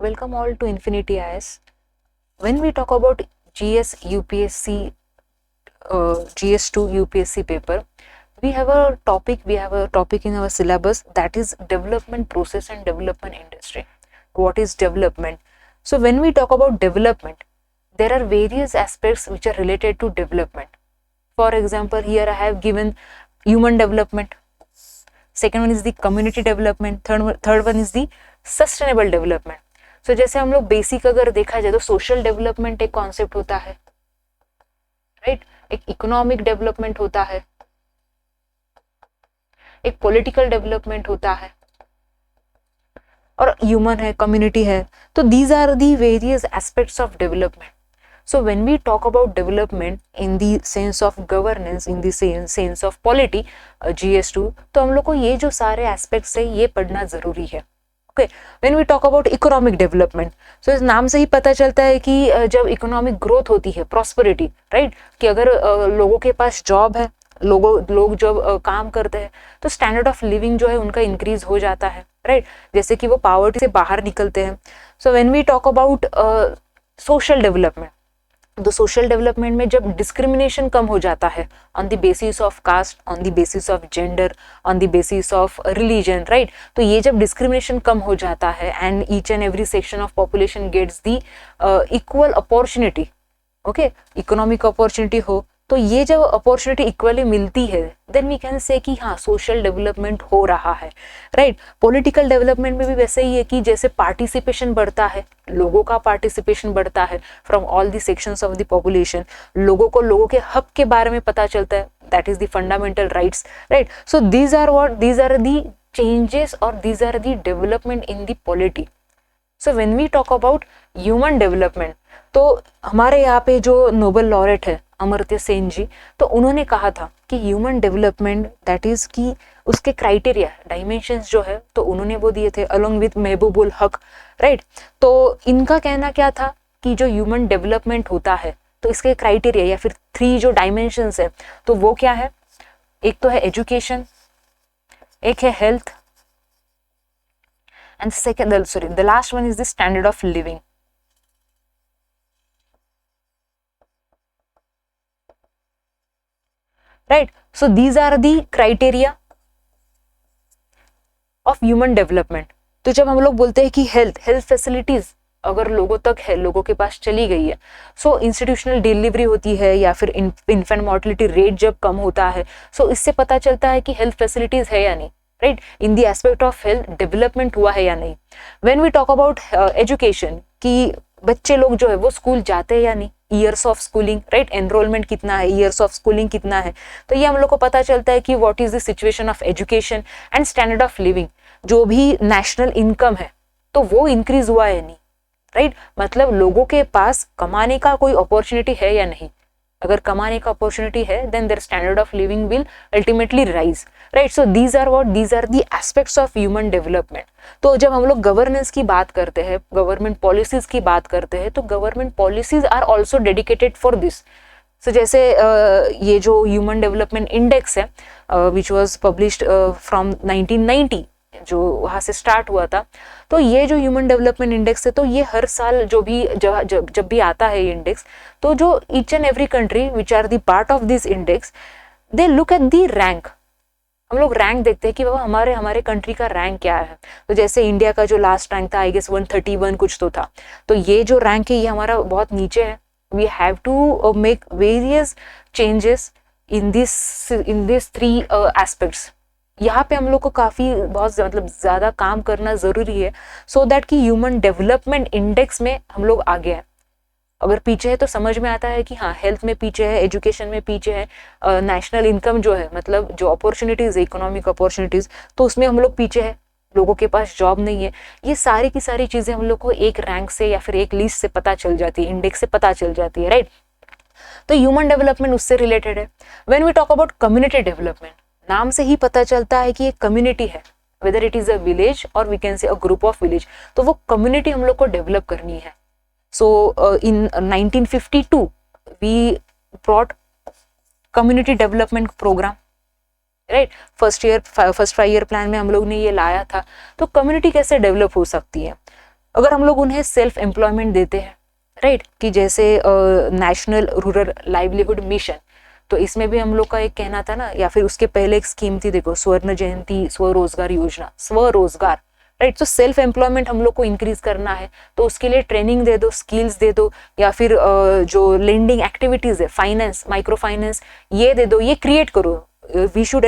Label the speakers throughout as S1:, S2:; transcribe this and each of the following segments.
S1: Welcome all to Infinity IS. When we talk about GS UPSC, GS2 UPSC paper, we have a topic in our syllabus, that is development process and development industry. What is development? So when we talk about development, there are various aspects which are related to development. For example, here I have given human development. Second one is the community development. Third one is the sustainable development. So जैसे हम लोग basic अगर देखा जाए तो social development एक concept होता है, राइट? एक इकोनॉमिक डेवलपमेंट होता है, एक पॉलिटिकल डेवलपमेंट होता है, और ह्यूमन है, कम्युनिटी है. तो these are the various aspects of development. So when we talk about development in the sense of governance, in the sense of polity, GS2, तो हम लोग को ये जो सारे एस्पेक्ट्स है ये पढ़ना जरूरी है. Okay, when we talk about economic development, so इस नाम से ही पता चलता है कि जब इकोनॉमिक ग्रोथ होती है, प्रॉस्पेरिटी, राइट, कि अगर लोगों के पास जॉब है, लोग जब काम करते हैं तो स्टैंडर्ड ऑफ लिविंग जो है उनका इंक्रीज हो जाता है, राइट, जैसे कि वो पॉवर्टी से बाहर निकलते हैं. So when we talk about social development, तो सोशल डेवलपमेंट में जब डिस्क्रिमिनेशन कम हो जाता है on the basis of caste, on the basis of gender, on the basis of religion, right, तो ये जब डिस्क्रिमिनेशन कम हो जाता है and each and every section of population gets the equal opportunity, okay, economic opportunity हो, तो ये जब अपॉर्चुनिटी इक्वली मिलती है देन वी कैन से कि हाँ सोशल डेवलपमेंट हो रहा है, राइट. पॉलिटिकल डेवलपमेंट में भी वैसे ही है कि जैसे पार्टिसिपेशन बढ़ता है, लोगों का पार्टिसिपेशन बढ़ता है from all the sections of the population, लोगों को लोगों के हक के बारे में पता चलता है, that is the fundamental rights, right. So these are the changes और these are the development in the polity. So when we talk about human development, तो हमारे यहाँ पे जो नोबेल लॉरेट है अमर्त्य सेन जी, तो उन्होंने कहा था कि ह्यूमन डेवलपमेंट दैट इज कि उसके क्राइटेरिया, डायमेंशंस जो है, तो उन्होंने वो दिए थे अलोंग विद महबूबुल हक, राइट. तो इनका कहना क्या था कि जो ह्यूमन डेवलपमेंट होता है तो इसके क्राइटेरिया या फिर 3 जो डायमेंशंस है तो वो क्या है? एक तो है एजुकेशन, एक है health, and the last one is the standard of living. Right, so these are the criteria of human development. तो जब हम लोग बोलते हैं कि हेल्थ फैसिलिटीज अगर लोगों तक है, लोगों के पास चली गई है, सो इंस्टीट्यूशनल डिलीवरी होती है या फिर इन्फेंट मोर्टेलिटी रेट जब कम होता है, सो इससे पता चलता है कि हेल्थ फैसिलिटीज है या नहीं, right, in the aspect of health development हुआ है या नहीं. When we talk about education, कि बच्चे लोग जो है वो स्कूल जाते हैं या नहीं, years of schooling, right, enrolment कितना है, ईयर्स ऑफ स्कूलिंग कितना है, तो ये हम लोग को पता चलता है कि what is the situation of education and standard of living. जो भी नेशनल इनकम है तो वो इंक्रीज हुआ है नहीं, राइट, मतलब लोगों के पास कमाने का कोई अपॉर्चुनिटी है या नहीं. अगर कमाने का अपॉर्चुनिटी है then their standard of living will ultimately rise, right. So these are the aspects of human development. तो जब हम लोग गवर्नेंस की बात करते हैं, गवर्नमेंट पॉलिसीज की बात करते हैं, तो government policies are also dedicated for this. So जैसे ये जो ह्यूमन डेवलपमेंट इंडेक्स है विच वॉज पब्लिश्ड फ्रॉम 1990, जो वहाँ से स्टार्ट हुआ था, तो ये जो ह्यूमन डेवलपमेंट इंडेक्स है तो ये हर साल जो भी जब भी आता है ये इंडेक्स, तो जो each and every country which are the part of this index, they look at the rank. हम लोग रैंक देखते हैं कि बाबा हमारे कंट्री का रैंक क्या है. तो जैसे इंडिया का जो लास्ट रैंक था आई गेस 131 कुछ तो था, तो ये जो रैंक है ये हमारा बहुत नीचे है. We have to make various changes in this 3 aspects. यहाँ पे हम लोग को काफ़ी बहुत मतलब ज़्यादा काम करना ज़रूरी है सो दैट कि ह्यूमन डेवलपमेंट इंडेक्स में हम लोग आगे हैं. अगर पीछे है तो समझ में आता है कि हाँ हेल्थ में पीछे है, एजुकेशन में पीछे है, नेशनल इनकम जो है मतलब जो अपॉर्चुनिटीज़ है, इकोनॉमिक अपॉर्चुनिटीज़, तो उसमें हम लोग पीछे है, लोगों के पास जॉब नहीं है. ये सारी की सारी चीज़ें हम लोग को एक रैंक से या फिर एक लिस्ट से पता चल जाती है, इंडेक्स से पता चल जाती है, राइट. तो ह्यूमन डेवलपमेंट उससे रिलेटेड है. When we talk about community development, नाम से ही पता चलता है कि एक कम्युनिटी है, whether it is a village और we can say a group of village, तो वो कम्युनिटी हम लोग को डेवलप करनी है. So in 1952 we brought community development program, right. First 5 year plan में हम लोग ने ये लाया था. तो कम्युनिटी कैसे डेवलप हो सकती है? अगर हम लोग उन्हें सेल्फ एम्प्लॉयमेंट देते हैं, राइट, कि जैसे नेशनल रूरल लाइवलीहुड मिशन, तो इसमें भी हम लोग का एक कहना था ना, या फिर उसके पहले एक स्कीम थी, देखो स्वर्ण जयंती स्वरोजगार योजना, स्वरोजगार, राइट। तो सेल्फ एम्प्लॉयमेंट हम लोग को इंक्रीज करना है, तो उसके लिए ट्रेनिंग दे दो, स्किल्स दे दो, या फिर जो लेंडिंग एक्टिविटीज है, फाइनेंस, माइक्रो फाइनेंस, ये दे दो, ये क्रिएट करो। वी शुड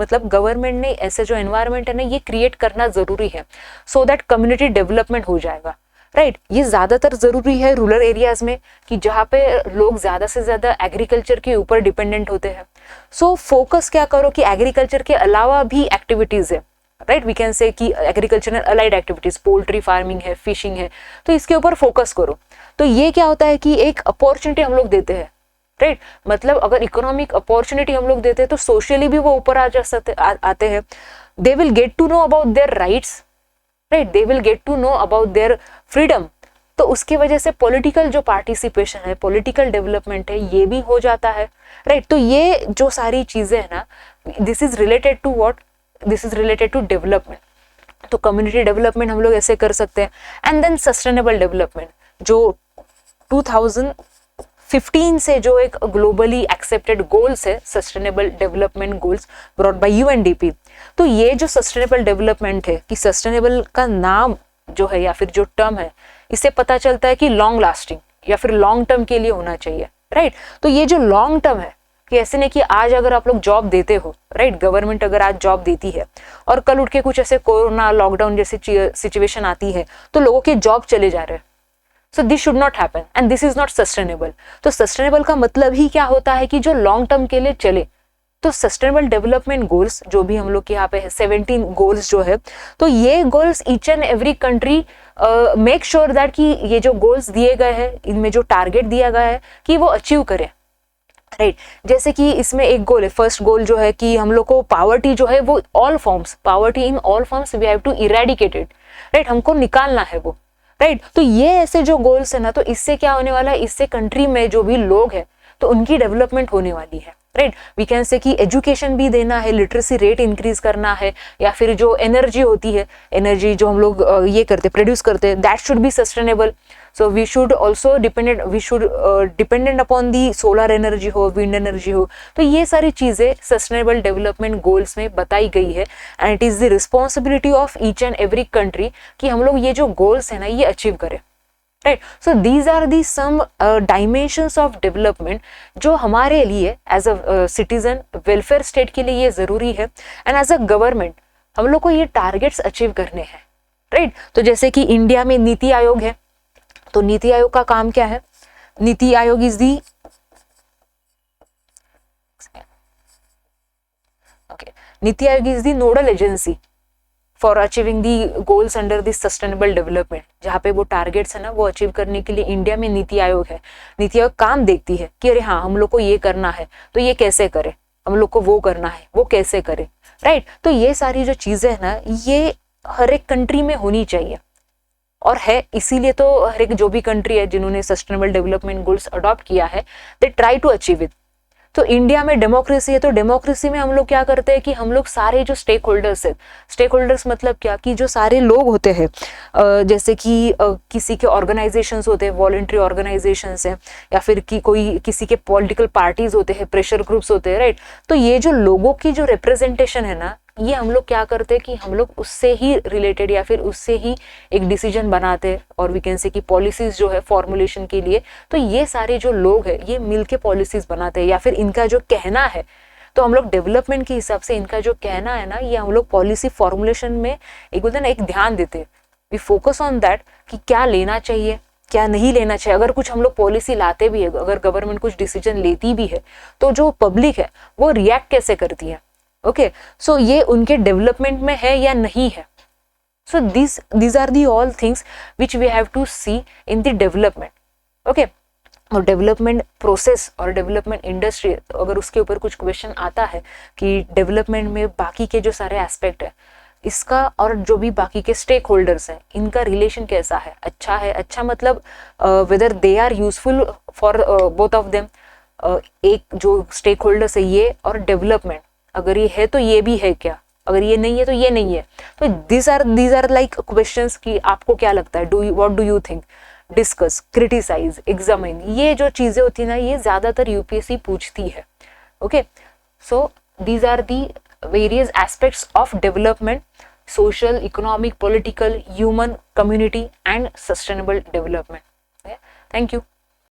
S1: मतलब गवर्नमेंट ने ऐसे जो एनवायरनमेंट है ना, ये क्रिएट करना जरूरी है, सो दैट कम्युनिटी डेवलपमेंट हो जाएगा, राइट। ये ज्यादातर जरूरी है रूरल एरियाज में, कि जहाँ पे लोग ज्यादा से ज्यादा एग्रीकल्चर के ऊपर डिपेंडेंट होते हैं। सो फोकस क्या करो कि एग्रीकल्चर के अलावा भी एक्टिविटीज है, राइट, वी कैन से कि agricultural allied activities, poultry farming है, फिशिंग है, तो इसके ऊपर फोकस करो। तो ये क्या होता है कि एक अपॉर्चुनिटी हम लोग देते हैं, राइट। मतलब अगर इकोनॉमिक अपॉर्चुनिटी हम लोग देते हैं तो सोशली भी वो ऊपर आते हैं। They will get to know about their rights, right, they will get to know about their freedom. तो उसकी वजह से पॉलिटिकल जो पार्टिसिपेशन है, पॉलिटिकल डेवलपमेंट है, ये भी हो जाता है, राइट। तो ये जो सारी चीजें है ना, this is related to what, this is related to development. तो कम्युनिटी डेवलपमेंट हम लोग ऐसे कर सकते हैं। एंड देन सस्टेनेबल डेवलपमेंट, जो 2015 से जो एक ग्लोबली एक्सेप्टेड गोल्स है, sustainable development goals brought by UNDP. तो ये जो सस्टेनेबल डेवलपमेंट है, कि सस्टेनेबल का नाम जो है या फिर जो टर्म है, इससे पता चलता है कि लॉन्ग लास्टिंग या फिर लॉन्ग टर्म के लिए होना चाहिए, राइट। तो ये जो लॉन्ग टर्म है, कि ऐसे नहीं कि आज अगर आप लोग जॉब देते हो, राइट, गवर्नमेंट अगर आज जॉब देती है और कल उठ के कुछ ऐसे कोरोना लॉकडाउन जैसी सिचुएशन आती है तो लोगों के जॉब चले जा रहे हैं। So this should not happen and this is not sustainable. तो सस्टेनेबल का मतलब ही क्या होता है कि जो लॉन्ग टर्म के लिए चले। तो सस्टेनेबल डेवलपमेंट गोल्स जो भी हम लोग के यहाँ पे है, 17 गोल्स जो है, तो ये goals each and every country make sure that कि ये जो गोल्स दिए गए हैं, इनमें जो टारगेट दिया गया है, कि वो अचीव करे, राइट। जैसे कि इसमें एक गोल है, फर्स्ट गोल जो है कि हम लोग को पावर्टी जो है वो all forms, poverty in all forms we have to eradicated, right, हमको निकालना है वो, राइट। तो ये ऐसे जो गोल्स है ना, तो इससे क्या होने वाला है, इससे कंट्री में जो भी लोग हैं तो उनकी डेवलपमेंट होने वाली है, राइट। वी कैन से कि एजुकेशन भी देना है, लिटरेसी रेट इंक्रीज करना है, या फिर जो एनर्जी होती है, एनर्जी जो हम लोग ये करते प्रोड्यूस करते हैं, that should be sustainable. So we should also dependent upon the solar energy हो, विंड एनर्जी हो। तो ये सारी चीजें सस्टेनेबल डेवलपमेंट गोल्स में बताई गई है, and it is the responsibility of each and every country कि हम लोग ये जो गोल्स है ना, ये अचीव करें, right. So these are the some dimensions of development जो हमारे लिए as a citizen, welfare state के लिए ये जरूरी है, एंड एज अ गवर्नमेंट हम लोग को ये टारगेट्स अचीव करने हैं, राइट। तो जैसे कि इंडिया में नीति आयोग है, तो नीति आयोग का काम क्या है, NITI Aayog is the NITI Aayog is the nodal agency for achieving the goals under this sustainable development. जहाँ पे वो टारगेट्स है ना, वो अचीव करने के लिए इंडिया में नीति आयोग है। नीति आयोग काम देखती है कि अरे हाँ, हम लोग को ये करना है तो ये कैसे करे, हम लोग को वो करना है वो कैसे करे, राइट। तो ये सारी जो चीजें है ना, ये हर एक कंट्री में होनी चाहिए और है। इसीलिए तो हर एक जो भी कंट्री है जिन्होंने सस्टेनेबल डेवलपमेंट गोल्स अडॉप्ट किया है, they try to achieve it. तो इंडिया में डेमोक्रेसी है, तो डेमोक्रेसी में हम लोग क्या करते हैं कि हम लोग सारे जो स्टेक होल्डर्स है, स्टेक होल्डर्स मतलब क्या, कि जो सारे लोग होते हैं, जैसे कि किसी के ऑर्गेनाइजेशंस होते हैं, वॉलंटरी ऑर्गेनाइजेशंस हैं, या फिर कि कोई किसी के पॉलिटिकल पार्टीज होते हैं, प्रेशर ग्रुप्स होते हैं, राइट। तो ये जो लोगों की जो रिप्रेजेंटेशन है ना, ये हम लोग क्या करते हैं कि हम लोग उससे ही रिलेटेड या फिर उससे ही एक डिसीजन बनाते हैं, और वी कैन से कि पॉलिसीज जो है फॉर्मुलेशन के लिए, तो ये सारे जो लोग हैं ये मिलके पॉलिसीज बनाते हैं, या फिर इनका जो कहना है, तो हम लोग डेवलपमेंट के हिसाब से इनका जो कहना है ना, ये हम लोग पॉलिसी फॉर्मुलेशन में एक बोलते हैं ना, एक ध्यान देते हैं। वी फोकस ऑन दैट कि क्या लेना चाहिए, क्या नहीं लेना चाहिए। अगर कुछ हम लोग पॉलिसी लाते भी है, अगर गवर्नमेंट कुछ डिसीजन लेती भी है, तो जो पब्लिक है वो रिएक्ट कैसे करती है, ओके। सो ये उनके डेवलपमेंट में है या नहीं है। So these are the all things which we have to see in the development, okay. और डेवलपमेंट प्रोसेस और डेवलपमेंट इंडस्ट्री, तो अगर उसके ऊपर कुछ क्वेश्चन आता है कि डेवलपमेंट में बाकी के जो सारे एस्पेक्ट है इसका, और जो भी बाकी के स्टेक होल्डर्स हैं, इनका रिलेशन कैसा है, अच्छा है, अच्छा मतलब whether they are useful for both of them. एक जो स्टेक होल्डर्स है ये और डेवलपमेंट, अगर ये है तो ये भी है क्या, अगर ये नहीं है तो ये नहीं है। तो these are like questions कि आपको क्या लगता है, what do you think, discuss, criticize, examine, ये जो चीजें होती है ना, ये ज्यादातर यूपीएससी पूछती है। Okay, so these are the various aspects of development, social, economic, political, human, community and sustainable development. Yeah. Thank you.